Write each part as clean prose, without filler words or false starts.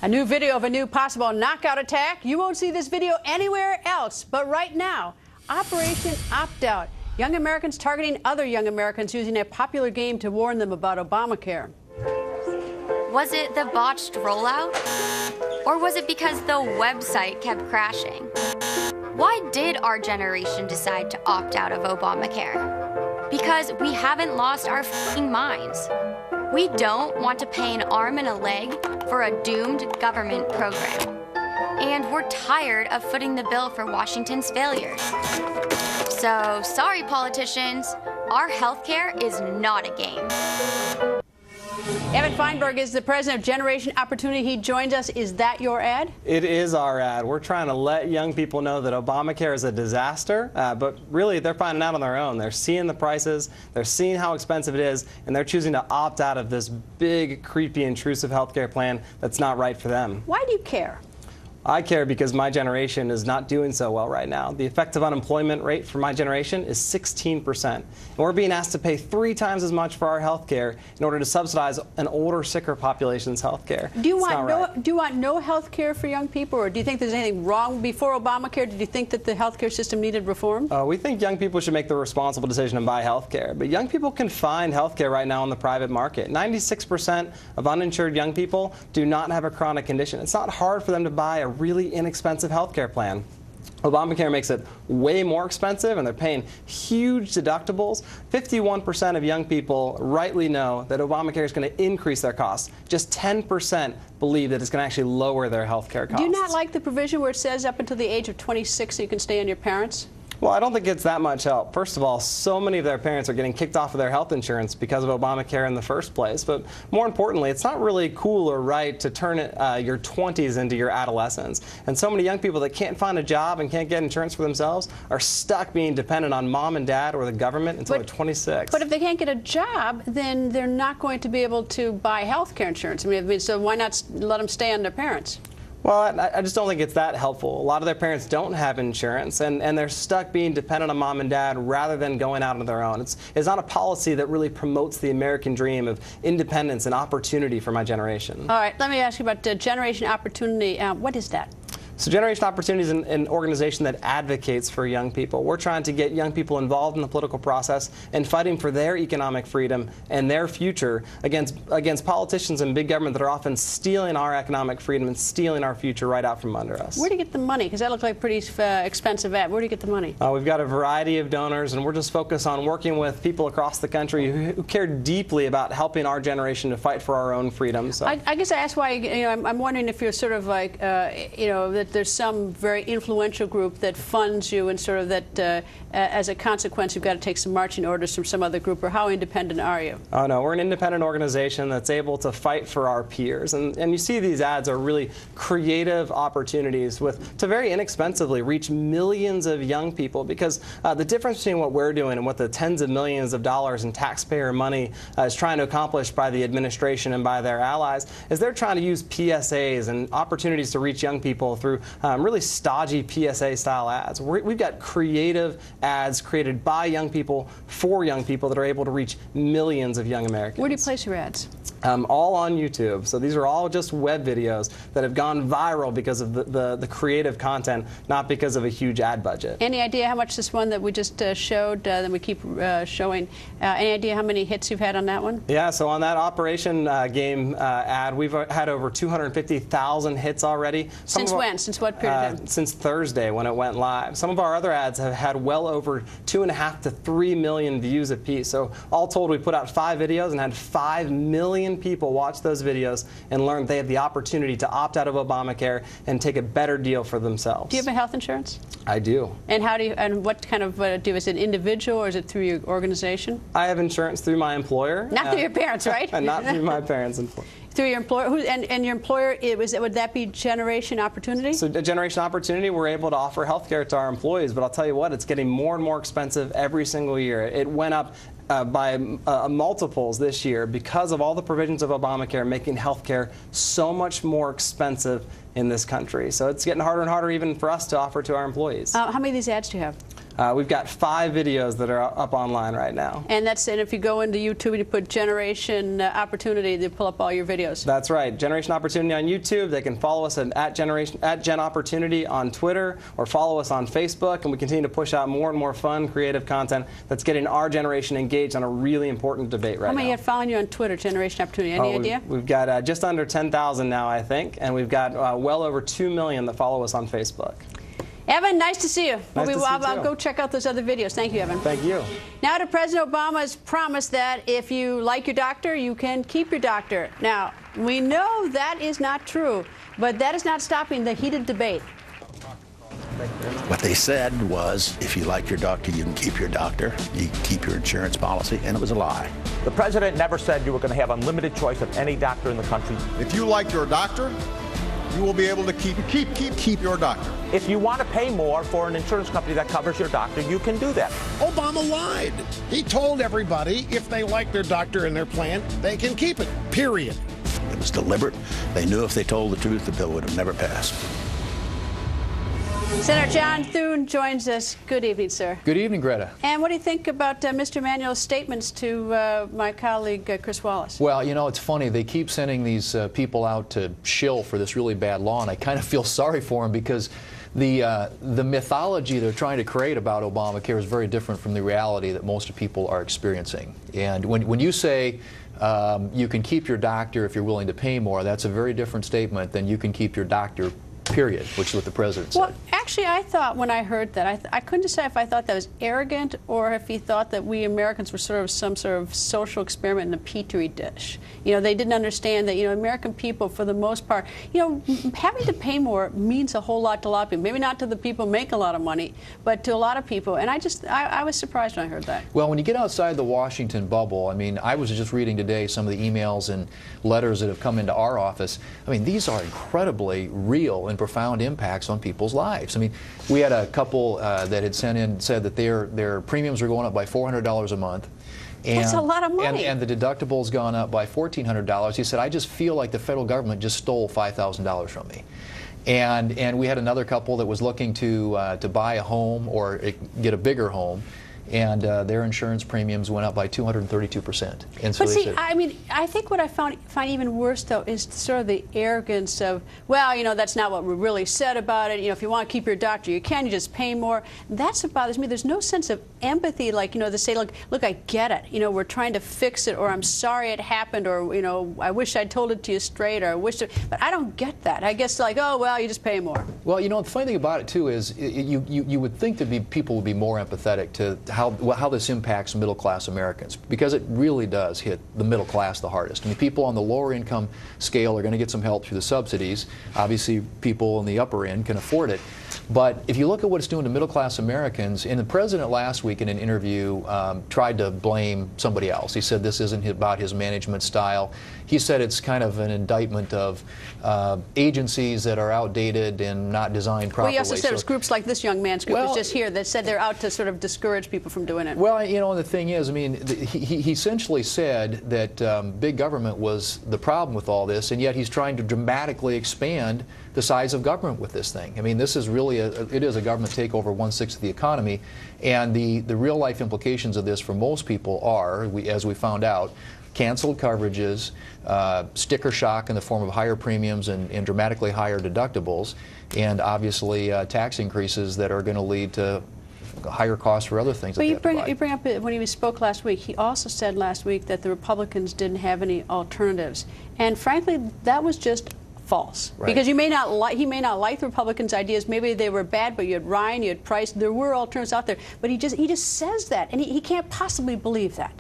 A new video of a new possible knockout attack. You won't see this video anywhere else. But right now, Operation Opt-out. Young Americans targeting other young Americans using a popular game to warn them about Obamacare. Was it the botched rollout? Or was it because the website kept crashing? Why did our generation decide to opt out of Obamacare? Because we haven't lost our f***ing minds. We don't want to pay an arm and a leg for a doomed government program. And we're tired of footing the bill for Washington's failures. So, sorry politicians, our healthcare is not a game. Evan Feinberg is the president of Generation Opportunity. He joins us. Is that your ad? It is our ad. We're trying to let young people know that Obamacare is a disaster, but really they're finding out on their own. They're seeing the prices, they're seeing how expensive it is, and they're choosing to opt out of this big, creepy, intrusive healthcare plan that's not right for them. Why do you care? I care because my generation is not doing so well right now. The effective unemployment rate for my generation is 16%. And we're being asked to pay 3 times as much for our health care in order to subsidize an older, sicker population's health care. Do you want no health care for young people, or do you think there's anything wrong? Before Obamacare, did you think that the health care system needed reform? We think young people should make the responsible decision to buy health care. But young people can find health care right now in the private market. 96% of uninsured young people do not have a chronic condition. It's not hard for them to buy a really inexpensive health care plan. Obamacare makes it way more expensive, and they're paying huge deductibles. 51% of young people rightly know that Obamacare is going to increase their costs. Just 10% believe that it's going to actually lower their health care costs. Do you not like the provision where it says up until the age of 26 you can stay on your parents? Well, I don't think it's that much help. First of all, so many of their parents are getting kicked off of their health insurance because of Obamacare in the first place. But more importantly, it's not really cool or right to turn your 20s into your adolescence. And so many young people that can't find a job and can't get insurance for themselves are stuck being dependent on mom and dad or the government until they're 26. But if they can't get a job, then they're not going to be able to buy health care insurance. I mean, so why not let them stay on their parents? Well, I just don't think it's that helpful. A lot of their parents don't have insurance, and they're stuck being dependent on mom and dad rather than going out on their own. It's not a policy that really promotes the American dream of independence and opportunity for my generation. All right, let me ask you about Generation Opportunity. What is that? So Generation Opportunity is an organization that advocates for young people. We're trying to get young people involved in the political process and fighting for their economic freedom and their future against politicians and big government that are often stealing our economic freedom and stealing our future right out from under us. Where do you get the money? Because that looks like a pretty expensive ad. Where do you get the money? We've got a variety of donors, and we're just focused on working with people across the country who care deeply about helping our generation to fight for our own freedom. So I guess I asked why, I'm wondering if you're sort of like, that there's some very influential group that funds you, and sort of that as a consequence you've got to take some marching orders from some other group, or how independent are you? Oh no, we're an independent organization that's able to fight for our peers, and you see these ads are really creative opportunities to very inexpensively reach millions of young people, because the difference between what we're doing and what the tens of millions of dollars in taxpayer money is trying to accomplish by the administration and by their allies is they're trying to use PSAs and opportunities to reach young people through really stodgy PSA-style ads. We've got creative ads created by young people for young people that are able to reach millions of young Americans. Where do you place your ads? All on YouTube. So these are all just web videos that have gone viral because of the creative content, not because of a huge ad budget. Any idea how much this one that we just showed, that we keep showing, any idea how many hits you've had on that one? Yeah, so on that Operation Game ad, we've had over 250,000 hits already. Since when? Since what period of time? Since Thursday when it went live. Some of our other ads have had well over 2.5 to 3 million views apiece. So all told, we put out 5 videos and had 5 million people watch those videos and learn they have the opportunity to opt out of Obamacare and take a better deal for themselves. Do you have a health insurance? I do. And how do you? And what kind of is it individual, or is it through your organization? I have insurance through my employer. Not through your parents, right? And not through my parents' employer. Through your employer, and your employer, would that be Generation Opportunity? So Generation Opportunity, we're able to offer health care to our employees, but I'll tell you what, it's getting more and more expensive every single year. It went up by multiples this year because of all the provisions of Obamacare making health care so much more expensive in this country. So it's getting harder and harder even for us to offer to our employees. How many of these ads do you have? We've got 5 videos that are up online right now. And if you go into YouTube and you put Generation Opportunity, they pull up all your videos. That's right. Generation Opportunity on YouTube. They can follow us at Gen Opportunity on Twitter, or follow us on Facebook, and we continue to push out more and more fun, creative content that's getting our generation engaged on a really important debate right now. How many are following you on Twitter, Generation Opportunity? Any idea? We've got just under 10,000 now, I think, and we've got well over 2 million that follow us on Facebook. Evan, nice to see you. I'll go check out those other videos. Thank you, Evan. Thank you. Now to President Obama's promise that if you like your doctor, you can keep your doctor. Now, we know that is not true, but that is not stopping the heated debate. What they said was, if you like your doctor, you can keep your doctor, you can keep your insurance policy, and it was a lie. The president never said you were going to have unlimited choice of any doctor in the country. If you like your doctor, you will be able to keep your doctor. If you want to pay more for an insurance company that covers your doctor, you can do that. Obama lied. He told everybody if they like their doctor and their plan, they can keep it, period. It was deliberate. They knew if they told the truth, the bill would have never passed. Senator John Thune joins us. Good evening, sir. Good evening, Greta. And what do you think about Mr. Emanuel's statements to my colleague, Chris Wallace? Well, you know, it's funny. They keep sending these people out to shill for this really bad law, and I kind of feel sorry for them because the mythology they're trying to create about Obamacare is very different from the reality that most people are experiencing. And when you say you can keep your doctor if you're willing to pay more, that's a very different statement than you can keep your doctor, period, which is what the president said. Well, actually, I thought when I heard that, I couldn't decide if I thought that was arrogant or if he thought that we Americans were sort of some sort of social experiment in a petri dish. You know, they didn't understand that, you know, American people, for the most part, you know, having to pay more means a whole lot to a lot of people. Maybe not to the people who make a lot of money, but to a lot of people. And I was surprised when I heard that. Well, when you get outside the Washington bubble, I mean, I was just reading today some of the emails and letters that have come into our office. I mean, these are incredibly real and profound impacts on people's lives. I mean, we had a couple that had sent in, said that their premiums were going up by $400 a month. And, that's a lot of money. And the deductible's gone up by $1,400. He said, I just feel like the federal government just stole $5,000 from me. And we had another couple that was looking to buy a home or get a bigger home, and their insurance premiums went up by 232%. And so but see, I mean, I think what I find even worse, though, is sort of the arrogance of, well, you know, that's not what we really said about it. You know, if you want to keep your doctor, you can. You just pay more. That's what bothers me. There's no sense of empathy, like, you know, to say, look, I get it. You know, we're trying to fix it, or I'm sorry it happened, or, you know, I wish I'd told it to you straight, or I wish it. But I don't get that. I guess, like, oh, well, you just pay more. Well, you know, the funny thing about it, too, is you would think that people would be more empathetic to how this impacts middle-class Americans, because it really does hit the middle class the hardest. I mean, people on the lower income scale are going to get some help through the subsidies. Obviously, people in the upper end can afford it. But if you look at what it's doing to middle-class Americans, and the president last week in an interview tried to blame somebody else. He said this isn't about his management style. He said it's kind of an indictment of agencies that are outdated and not designed properly. Well, he also said it was groups like this young man's group was just here that said they're out to sort of discourage people from doing it. Well, you know, the thing is, I mean, he essentially said that big government was the problem with all this, and yet he's trying to dramatically expand the size of government with this thing. I mean, this is really it is a government takeover, 1/6 of the economy, and the real life implications of this for most people are, as we found out, canceled coverages, sticker shock in the form of higher premiums and dramatically higher deductibles, and obviously tax increases that are going to lead to higher costs for other things. But you bring up, when he spoke last week, he also said last week that the Republicans didn't have any alternatives. And frankly, that was just false. Right. Because he may not like the Republicans' ideas. Maybe they were bad, but you had Ryan, you had Price. There were alternatives out there. But he just says that, and he can't possibly believe that.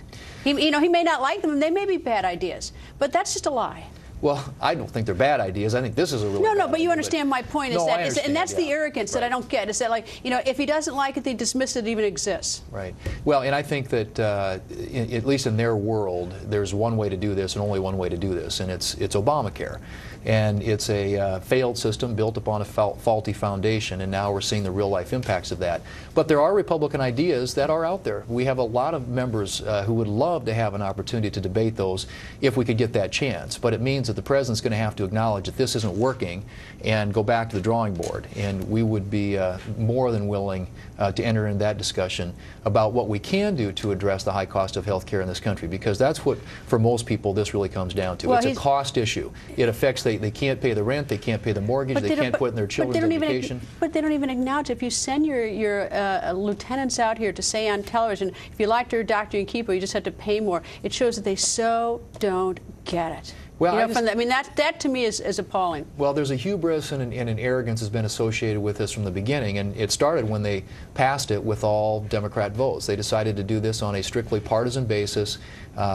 He may not like them, and they may be bad ideas. But that's just a lie. Well, I don't think they're bad ideas. I think this is a really No, but you understand my point. No, I understand, and that's the yeah. arrogance that I don't get. Is that, like, you know, if he doesn't like it, they dismiss it even exists. Right. Well, and I think that at least in their world, there's one way to do this and only one way to do this, and it's Obamacare. And it's a failed system built upon a faulty foundation, and now we're seeing the real-life impacts of that. But there are Republican ideas that are out there. We have a lot of members who would love to have an opportunity to debate those if we could get that chance. But it means that the president's going to have to acknowledge that this isn't working and go back to the drawing board. And we would be more than willing to enter into that discussion about what we can do to address the high cost of health care in this country, because that's what, for most people, this really comes down to. Well, it's a cost issue. It affects, they can't pay the rent, they can't pay the mortgage, they can't put in their children's education. But they don't even acknowledge, if you send your lieutenants out here to say on television, if you liked your doctor and keep her, you just have to pay more, it shows that they so don't get it. Well, I mean, that to me is appalling. Well, there's a hubris and an arrogance has been associated with this from the beginning, and it started when they passed it with all Democrat votes. They decided to do this on a strictly partisan basis,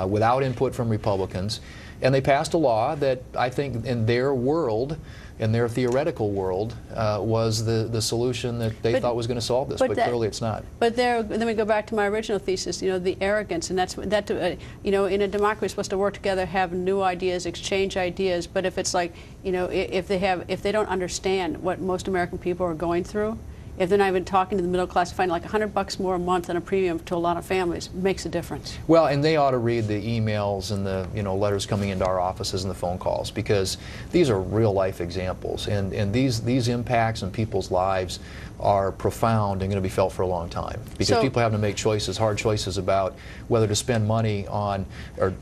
without input from Republicans, and they passed a law that I think in their world, in their theoretical world, was the solution that they thought was going to solve this, but clearly it's not. But then we go back to my original thesis, you know, the arrogance, and you know, in a democracy we're supposed to work together, have new ideas, exchange ideas, but if it's like, you know, if they don't understand what most American people are going through, if they're not even talking to the middle class, finding like $100 more a month on a premium to a lot of families makes a difference. Well, and they ought to read the emails and the letters coming into our offices and the phone calls, because these are real life examples, and these impacts on people's lives are profound and going to be felt for a long time, because people have to make choices, hard choices about whether to spend money on, or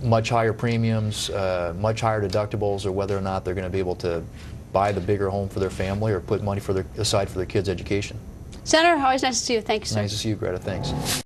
much higher premiums, much higher deductibles, or whether or not they're going to be able to buy the bigger home for their family or put money aside for their kids' education. Senator, always nice to see you. Thank you, sir. Nice to see you, Greta. Thanks.